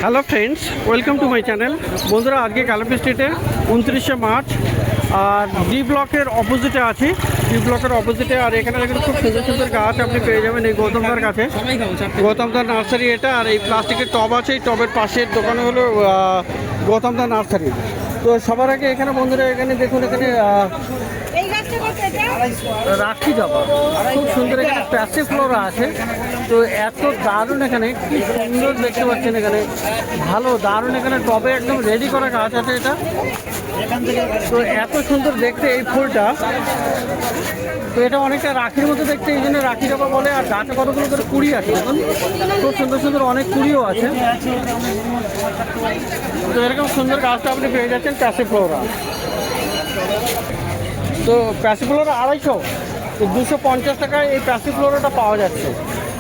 Hello friends, welcome to my channel. বন্ধুরা, আজকে কালাপি স্ট্রিটে 29শে মার্চ আর ডি ব্লকের অপোজিটে আছি। ডি ব্লকের অপোজিটে আর এখানে দেখুন খুব সুন্দর সুন্দর গাছ আপনি পেয়ে যাবেন এই গৌতমদার কাছে। গৌতমদার নার্সারি এটা, আর এই প্লাস্টিকের টব আছে, এই টবের পাশের দোকানে হলো গৌতমদার নার্সারি। তো সবার আগে এখানে বন্ধুরা এখানে দেখুন, এখানে রাখি জবা খুব সুন্দর, এখানে প্যাসি ফ্লোরা আছে। তো এত দারুণ, এখানে কি সুন্দর দেখতে পাচ্ছেন, এখানে ভালো দারুণ, এখানে টবে একদম রেডি করা গাছ আছে এটা। তো এত সুন্দর দেখতে এই ফুলটা, তো এটা অনেকটা রাখির মতো দেখতে, এই জন্য রাখি জবা বলে। আর গাছে কতগুলো করে কুড়ি আছে দেখুন, খুব সুন্দর সুন্দর অনেক কুড়িও আছে। তো এরকম সুন্দর গাছটা আপনি পেয়ে যাচ্ছেন প্যাসি ফ্লোরা। তো প্যাসি ফ্লোরা 250, তো 250 টাকায় এই প্যাসি ফ্লোরাটা পাওয়া যাচ্ছে।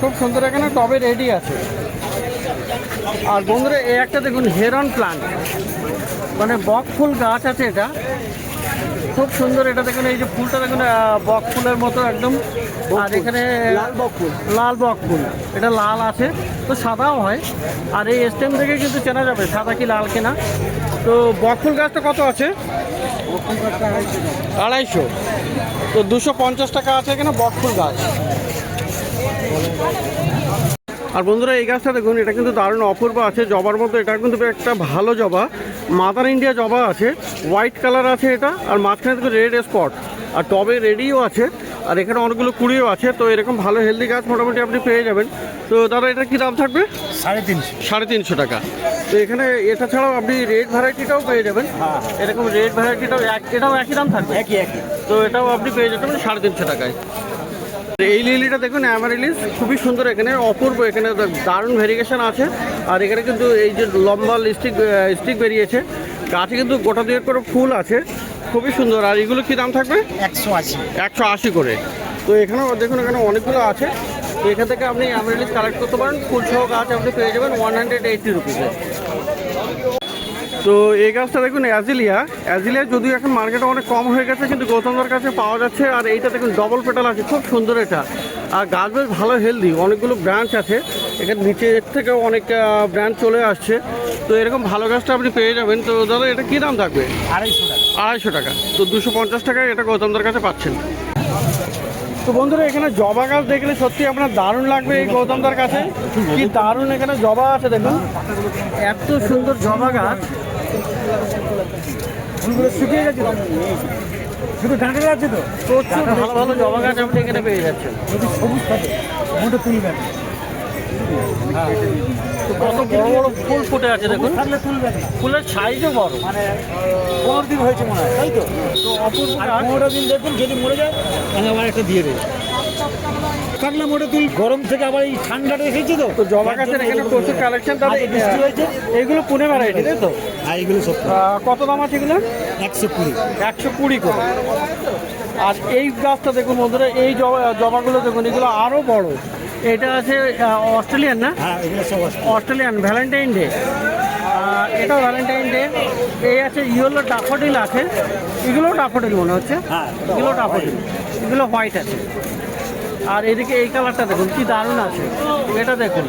খুব সুন্দর, এখানে টবে রেডি আছে। আর বন্ধুরা এই একটা দেখুন হেরন প্লান্ট, মানে বক ফুল গাছ আছে এটা, খুব সুন্দর। এটা দেখুন, এই যে ফুলটা দেখুন বক ফুলের মতো একদম। আর এখানে লাল বক ফুল, এটা লাল আছে, তো সাদাও হয়। আর এই স্টেম থেকে কিন্তু চেনা যাবে সাদা কি লাল কিনা। তো বক ফুল গাছটা কত আছে? 250। তো 250 টাকা আছে এখানে বক ফুল গাছ। আর বন্ধুরা এই গাছটা দেখুন, এটা কিন্তু দারুণ অপূর্ব আছে, জবার মতো। এটা কিন্তু একটা ভালো জবা, মাদার ইন্ডিয়া জবা আছে, হোয়াইট কালার আছে এটা। আর মাঝখানে দেখুন রেড স্পট, আর টবে রেডিও আছে। আর এখানে অনেকগুলো কুড়িও আছে। তো এরকম ভালো হেলদি গাছ মোটামুটি আপনি পেয়ে যাবেন। তো দাদা এটা কী দাম থাকবে? 350 টাকা। তো এখানে এটা ছাড়াও আপনি রেড ভ্যারাইটিটাও পেয়ে যাবেন। এরকম রেড ভ্যারাইটিটাও এটাও একই দাম থাকবে, একই। তো এটাও আপনি পেয়ে যাবেন 350 টাকায়। এই লিলিটা দেখুন অ্যামারিলিস, খুবই সুন্দর, এখানে অপূর্ব, এখানে দারুণ ভেরিয়েশন আছে। আর এখানে কিন্তু এই যে লম্বা স্টিক বেরিয়েছে, গাছে কিন্তু গোটা দুয়েক করে ফুল আছে, খুবই সুন্দর। আর এগুলো কি দাম থাকবে? 180 করে। তো এখানেও দেখুন, এখানে অনেকগুলো আছে। তো এখান থেকে আপনি অ্যামারিলিস কালেক্ট করতে পারেন, ফুল সহ গাছ আপনি পেয়ে যাবেন 180 রুপিসে। তো এই গাছটা দেখুন অ্যাজিলিয়া যদিও এখন মার্কেটে অনেক কম হয়ে গেছে, কিন্তু গৌতমদার কাছে পাওয়া যাচ্ছে। আর এইটা দেখুন ডবল পেটাল আছে, খুব সুন্দর এটা। আর গাছ বেশ ভালো হেলদি, অনেকগুলো ব্রাঞ্চ আছে, এখানে নিচের থেকেও অনেক ব্রাঞ্চ চলে আসছে। তো এরকম ভালো গাছটা আপনি পেয়ে যাবেন। তো দাদা এটা কী দাম থাকবে? 250 টাকা। তো 250 টাকায় এটা গৌতমদার কাছে পাচ্ছেন। তো বন্ধুরা এখানে জবা গাছ দেখলে সত্যি আপনার দারুণ লাগবে এই গৌতমদার কাছে। কি দারুণ এখানে জবা আছে দেখুন, এত সুন্দর জবা গাছ। ফুলগুলো শুকিয়ে গেছে, শুধু ডাঁটা আছে। তো প্রচুর ভালো ভালো জবা গাছ আপনি এখানে পেয়ে যাচ্ছেন। যদি সবুজ থাকে মোটা তুলবেন। তো কত বড় বড় ফুল ফুটে আছে দেখুন, ফুলের সাইজও বড়, মানে 15 দিন হয়েছে মনে হয়, তাই তো? তো অপূর্ব, 15 দিন দেখুন, যদি মরে যায় তাহলে আবার একটা দিয়ে দেবে। কাটলা মোটা তুল, গরম থেকে আবার এই ঠান্ডাটা এসেছে। তো জবা গাছের এখানে প্রচুর কালেকশন, তাহলে বৃষ্টি হয়েছে। এইগুলো পুনে ভ্যারাইটি, তাই তো? হ্যাঁ, এগুলো সব। কত দাম আছে এগুলো? 120 করে। আর এই গাছটা দেখুন বন্ধুরা, এই জবাগুলো দেখুন, এগুলো আরও বড়। এটা আছে অস্ট্রেলিয়ান না? হ্যাঁ, অস্ট্রেলিয়ান ভ্যালেন্টাইন ডে। এটাও ভ্যালেন্টাইন ডে। এই আছে ইয়েলো ডাফোডিল আছে, এগুলোও ডাফোডিল মনে হচ্ছে। এগুলো ডাফোডিল, এগুলো হোয়াইট আছে। আর এদিকে এই কালারটা দেখুন কি দারুণ আছে, এটা দেখুন,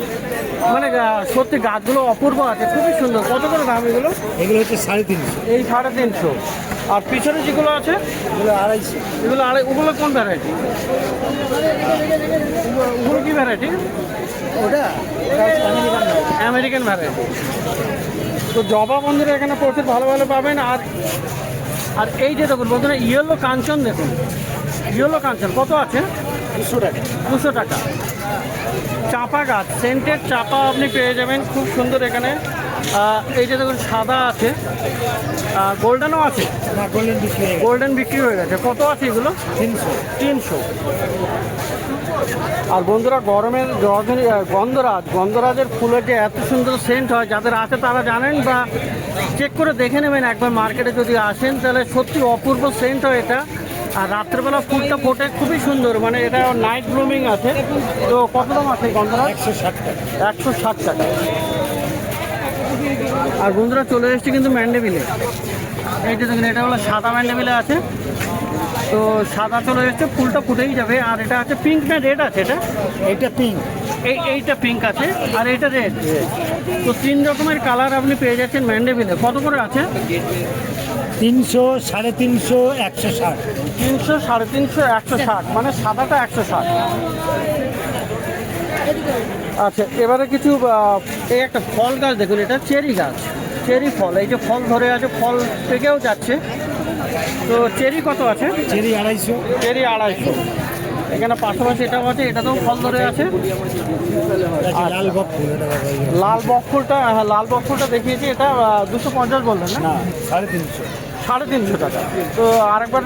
মানে সত্যি গাছগুলো অপূর্ব আছে, খুবই সুন্দর। কত করে দাম এগুলো? এগুলো হচ্ছে 350। এই 350। আর পিছনে যেগুলো আছে এগুলো 250। এগুলো ওগুলো কোন ভ্যারাইটি? ওগুলো কি ভ্যারাইটি? ওটা আমেরিকান ভ্যারাইটি। তো জবা বন্ধুরা এখানে প্রচুর ভালো ভালো পাবেন। আর এই যে দেখুন বন্ধুরা ইয়েলো কাঞ্চন দেখুন, ইয়েলো কাঞ্চন কত আছে? 200 টাকা। চাপা গাছ, সেন্টেড চাপা আপনি পেয়ে যাবেন, খুব সুন্দর এখানে। এই যে দেখুন সাদা আছে, গোল্ডেনও আছে। গোল্ডেন বিক্রি হয়ে গেছে। কত আছে এগুলো? 300। আর বন্ধুরা গরমের গন্ধরাজের ফুলের যে এত সুন্দর সেন্ট হয়, যাদের আছে তারা জানেন, বা চেক করে দেখে নেবেন একবার মার্কেটে যদি আসেন, তাহলে সত্যি অপূর্ব সেন্ট হয় এটা। আর রাত্রেবেলা ফুলটা ফোটে খুবই সুন্দর, মানে এটা নাইট ব্লুমিং আছে। তো কত দাম আছে গন্ধরাজ? 160 টাকা। আর বন্ধুরা চলে এসেছি কিন্তু ম্যান্ডেভিলে। এই যে দেখুন, এটা হলো সাদা ম্যান্ডেভিলে আছে। তো সাদা চলে এসছে, ফুলটা ফুটেই যাবে। আর এটা আছে পিঙ্ক না রেড আছে? এটা পিঙ্ক। এইটা পিঙ্ক আছে আর এইটা রেড। তো 3 রকমের কালার আপনি পেয়ে যাচ্ছেন ম্যান্ডেভিলে। কত করে আছে? 300, 350, 160। 300, 350, 160, মানে সাদাটা 160। আচ্ছা, এবারে কিছু এই একটা ফল গাছ দেখুন, এটা চেরি গাছ, চেরি ফল। এই যে ফল ধরে আছে, ফল থেকেও যাচ্ছে। তো চেরি কত আছে? চেরি 250। চেরি 250। এখানে পাশাপাশি এটাও আছে, এটাতেও ফল ধরে আছে। লাল বক ফুল, এটা বাবা লাল বক ফুলটা, হ্যাঁ লাল বক ফুলটা দেখিয়েছি, এটা 250 বললেন না? না 350। 350 টাকা। তো আরেকবার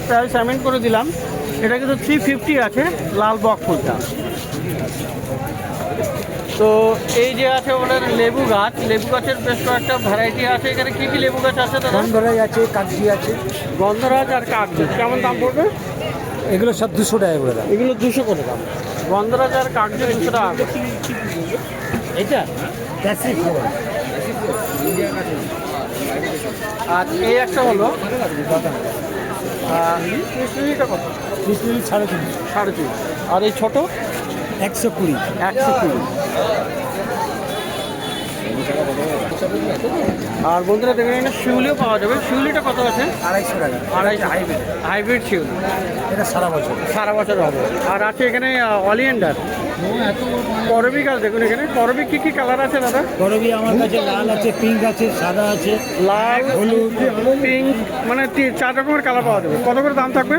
প্রাইস অ্যামেন্ড করে দিলাম, এটা কিন্তু 350 আছে লাল বক ফুলটা। তো এই যে আছে ওনার লেবু গাছ, লেবু গাছের বেশ কয়েকটা ভ্যারাইটি আছে। এখানে কী কী লেবু গাছ আছে দাদা? গন্ধরাজ আছে, কাগজি আছে। গন্ধরাজ আর কাগজি কেমন দাম পড়বে? এগুলো সব 200 টাকা করে দাম। এগুলো 200 করে দাম। গন্ধরাজ আর কাগজি 200 টাকা করে। এটা দেশি ফুল। আর এই একটা হলো কৃষ্ণটা কত? কৃষ্ণলি 350। 350। আর এই ছোটো 120। 120। আর বন্ধুরা দেখেন এখানে শিউলিও পাওয়া যাবে। শিউলিটা কত আছে? 250 টাকা। 250। হাইব্রিড শিউলি, এটা সারা বছর। সারা বছর হবে। আর আছে এখানে অলিয়েন্ডার, করবি গাছ দেখুন। এখানে করবি কী কী কালার আছে দাদা? করবি আমার কাছে লাল আছে, পিঙ্ক আছে, সাদা আছে। লাল, হলুদ, পিঙ্ক, মানে 4 রকমের কালার পাওয়া যাবে। কত করে দাম থাকবে?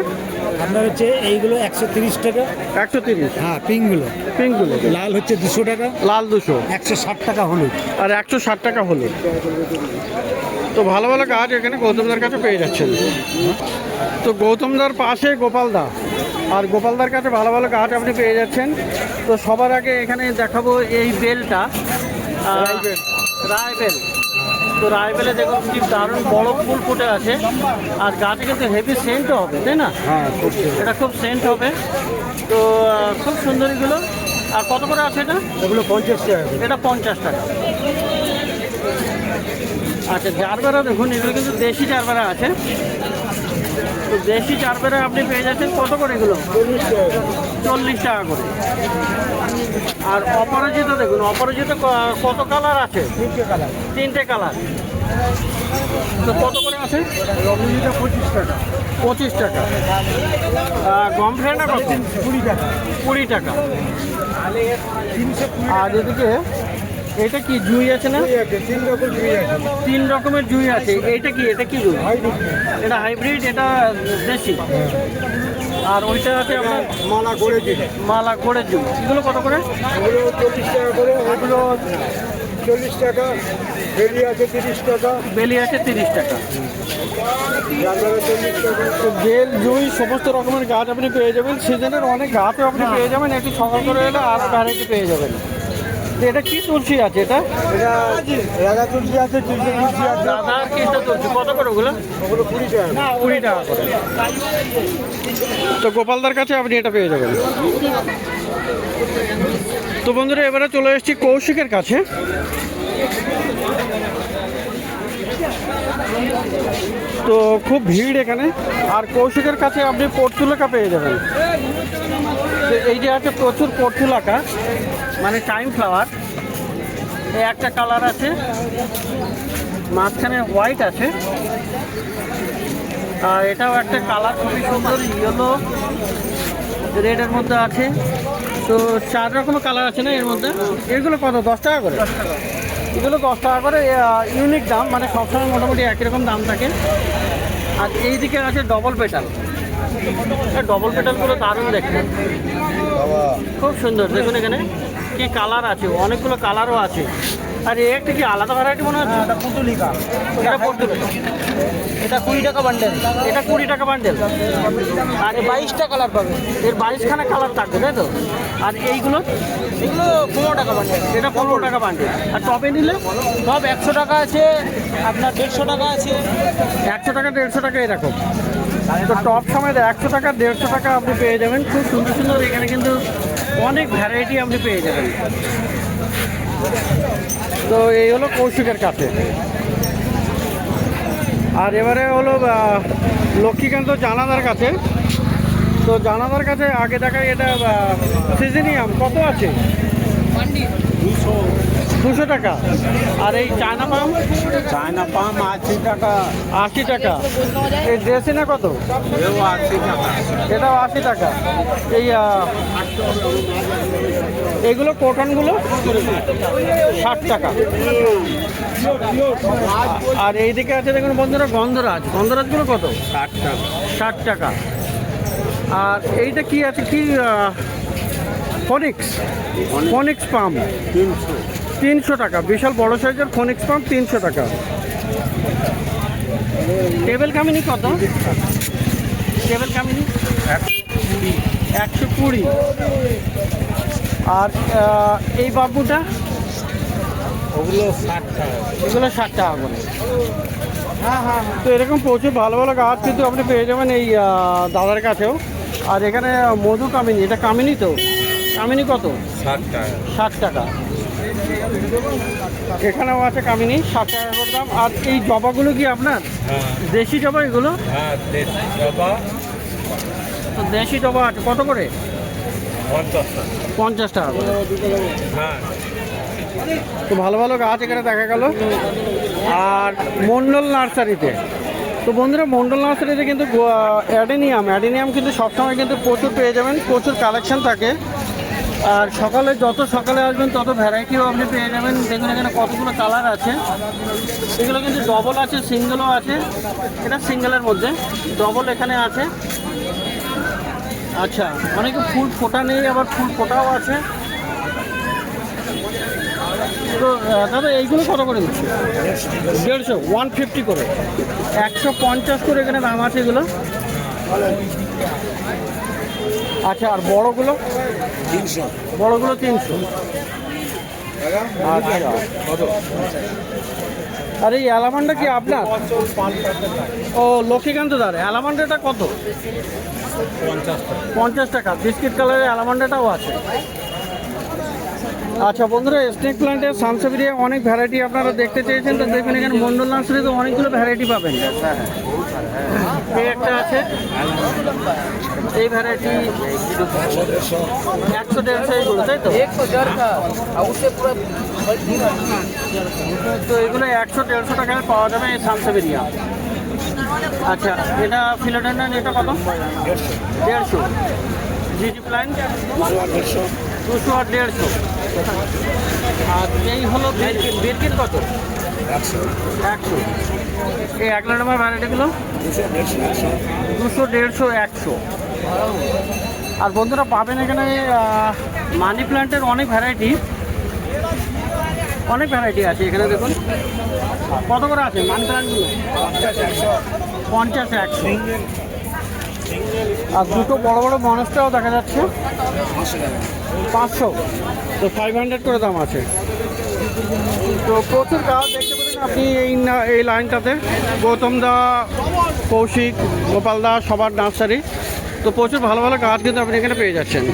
আপনার হচ্ছে এইগুলো 130 টাকা। 130। হ্যাঁ, পিঙ্কগুলো। পিঙ্কগুলো লাল হচ্ছে 200 টাকা। লাল 200। 160 টাকা হলুদ। আর 160 টাকা হলো। তো ভালো ভালো গাছ এখানে গৌতমদার কাছে পেয়ে যাচ্ছেন। তো গৌতমদার পাশে গোপালদা, আর গোপালদার কাছে ভালো ভালো গাছ আপনি পেয়ে যাচ্ছেন। তো সবার আগে এখানে দেখাবো এই বেলটা, রায়বেল। তো রায়বেলে দেখুন কি দারুণ বড় ফুল ফুটে আছে। আর গাছে কিন্তু হেভি সেন্টও হবে, তাই না? হ্যাঁ, এটা খুব সেন্ট হবে। তো খুব সুন্দর এগুলো। আর কত করে আছে এটা? এগুলো 50 টাকা। এটা 50 টাকা। আচ্ছা, জারবেরা দেখুন, এগুলো কিন্তু দেশি জারবেরা আছে। তো দেশি জারবেরা আপনি পেয়ে যাচ্ছেন কত করে এগুলো? 40 টাকা করে। আর অপরাজিত দেখুন, অপরাজিত কত কালার আছে? 3টে কালার। 3টে কালার। তো কত করে আছে? রমণীটা 25 টাকা। 25 টাকা। গম ফ্রেন্ডা কত? 20 টাকা। 20 টাকা। 320। আর এদিকে এটা কি জুই আছে না? 3 রকম জুই আছে। 3 রকমের জুই আছে। এইটা কি? এটা কি জুই? এটা হাইব্রিড, এটা দেশি। আর ওইটা আছে আপনার মালা করে দিন। মালা গোড়ের জুই। এগুলো কত করে? ওগুলো 40 টাকা করে। ওগুলো 40 টাকা। বেলি আছে 30 টাকা। বেলি আছে 30 টাকা। জানলা 40 টাকা। তো বেল, জুই সমস্ত রকমের গাছ আপনি পেয়ে যাবেন। সিজনের অনেক গাছও আপনি পেয়ে যাবেন। একটু সকাল করে এলে আরও ভ্যারাইটি পেয়ে যাবেন। তো এটা কি তুলসী আছে? এটা এটা রাধা তুলসী আছে, কৃষ্ণ তুলসী আছে। রাধা আর কৃষ্ণ তুলসী। কত করে ওগুলো? ওগুলো 20 টাকা। 20 টাকা করে। তো গোপালদার কাছে আপনি এটা পেয়ে যাবেন। তো বন্ধুরা এবারে চলে এসেছি কৌশিকের কাছে। তো খুব ভিড় এখানে। আর কৌশিকের কাছে আপনি পর্তুলাকা পেয়ে যাবেন। তো এই যে আছে প্রচুর পর্তুলাকা, মানে টাইম ফ্লাওয়ার। এই একটা কালার আছে, মাঝখানে হোয়াইট আছে। আর এটাও একটা কালার খুবই সুন্দর, ইয়েলো রেডের মধ্যে আছে। তো 4 রকমের কালার আছে না এর মধ্যে। এগুলো কত? 10 টাকা করে। এগুলো 10 টাকা করে। ইউনিক দাম, মানে সবসময় মোটামুটি একই রকম দাম থাকে। আর এই দিকে আছে ডবল পেটাল। ডবল পেটালগুলো দারুণ দেখতে, খুব সুন্দর। দেখুন এখানে কি কালার আছে, অনেকগুলো কালারও আছে। আর এই একটা কি আলাদা ভ্যারাইটি মনে হচ্ছে? এটা পুতুলিকা। এটা পর্তুলিকা। এটা 20 টাকা বান্ডেল। এটা 20 টাকা বান্ডেল। আর 22টা কালার পাবে। এর 22খানা কালার থাকবে, তাই তো? আর এইগুলো? এগুলো 15 টাকা বান্ডেল। এটা 15 টাকা বান্ডেল। আর টপে নিলে সব 100 টাকা আছে, আপনার 150 টাকা আছে। 100 টাকা 150 টাকা এরকম। তো টপ সময় 100 টাকা 150 টাকা আপনি পেয়ে যাবেন। খুব সুন্দর সুন্দর এখানে কিন্তু অনেক ভ্যারাইটি আপনি পেয়ে যাবেন। তো এই হলো কৌশিকের কাছে। আর এবারে হলো লক্ষ্মীকান্ত জানাদার কাছে। তো জানাদার কাছে আগে দেখাই, এটা সিজনিয়াম কত আছে? 200 টাকা। আর এই চায়না পাম? চায়না পাম 80 টাকা। 80 টাকা। এই ড্রেসিনা কত? এও 80 টাকা। এটাও 80 টাকা। এই এগুলো কটনগুলো 60 টাকা। আর এইদিকে আছে দেখুন বন্ধুরা গন্ধরাজ, গন্ধরাজগুলো কত? 60 টাকা। 60 টাকা। আর এইটা কি আছে কি ফনিক্স, ফনিক্স পাম্প 300 টাকা। বিশাল বড় সাইজের ফনিক্স পাম্প 300 টাকা। টেবিল কামিনি কত? টেবিল কামিনি 120। আর এই বাবুটা ওগুলো 60 টাকা। এগুলো 60 টাকা করে। তো এরকম প্রচুর ভালো ভালো গাছ কিন্তু আপনি পেয়ে যাবেন এই দাদার কাছেও। আর এখানে মধু কামিনী, এটা কামিনী তো? কামিনী কত? 60 টাকা। 60 টাকা। এখানেও আছে কামিনী 60 টাকা করে দাম। আর এই জবাগুলো কি আপনার হ্যাঁ দেশি জবা এগুলো? হ্যাঁ, দেশি জবা তো দেশি জবা আছে কত করে? 50 টাকা। 50 টাকা করে। হ্যাঁ তো ভালো ভালো গাছ এখানে দেখা গেল। আর মন্ডল নার্সারিতে, তো বন্ধুরা মন্ডল নার্সারিতে কিন্তু অ্যাডেনিয়াম, অ্যাডেনিয়াম কিন্তু সবসময় কিন্তু প্রচুর পেয়ে যাবেন, প্রচুর কালেকশন থাকে। আর সকালে যত সকালে আসবেন তত ভ্যারাইটিও আপনি পেয়ে যাবেন। দেখুন এখানে কতগুলো কালার আছে। এগুলো কিন্তু ডবল আছে, সিঙ্গেলও আছে। এটা সিঙ্গেলের মধ্যে, ডবল এখানে আছে। আচ্ছা, অনেকে ফুল ফোটা নেই, আবার ফুল ফোটাও আছে। তো দাদা এইগুলো কত করে দিচ্ছে? 150, 150 করে। 150 করে এখানে দাম আছে এগুলো। আচ্ছা, আর বড়গুলো? 300। বড়গুলো 300। আচ্ছা, আর এই অ্যালামান্ডা কি আপনার? ও লক্ষ্মীকান্ত দার। অ্যালামান্ডাটা কত? 50 টাকা। বিস্কিট কালারের অ্যালামান্ডাটাও আছে। আচ্ছা বন্ধুরা, স্নেক প্ল্যান্টের সানসেভিরিয়া অনেক ভ্যারাইটি আপনারা দেখতে চেয়েছেন, তো দেখবেন এখানে মন্ডল নার্সারিতে অনেকগুলো ভ্যারাইটি পাবেন। এই একটা আছে, এই ভ্যারাইটি 100-150 এগুলো, তাই তো? তো এগুলো 100-150 টাকায় পাওয়া যাবে এই সানসেভিরিয়া। আচ্ছা, এটা ফিলোডেন্ড্রন, এটা কত? 150। জিজি প্ল্যান্ট 200 আর 150। আর এই হলো বিরকিন, বিরকিন কত? 100। এই 1 নম্বর ভ্যারাইটিগুলো 200, 150, 100। আর বন্ধুরা পাবেন এখানে মানি প্ল্যান্টের অনেক ভ্যারাইটি, অনেক ভ্যারাইটি আছে এখানে। দেখুন কত করে আছে মানি প্ল্যান্টগুলো? 50, 100। আর দুটো বড় বড় মনস্টারও দেখা যাচ্ছে 500। তো 500 করে দাম আছে। তো প্রচুর গাছ দেখতে পেলেন আপনি এই লাইনটাতে। গৌতম দা, কৌশিক, গোপাল দা, সবার নার্সারি। তো প্রচুর ভালো ভালো গাছ কিন্তু আপনি এখানে পেয়ে যাচ্ছেন।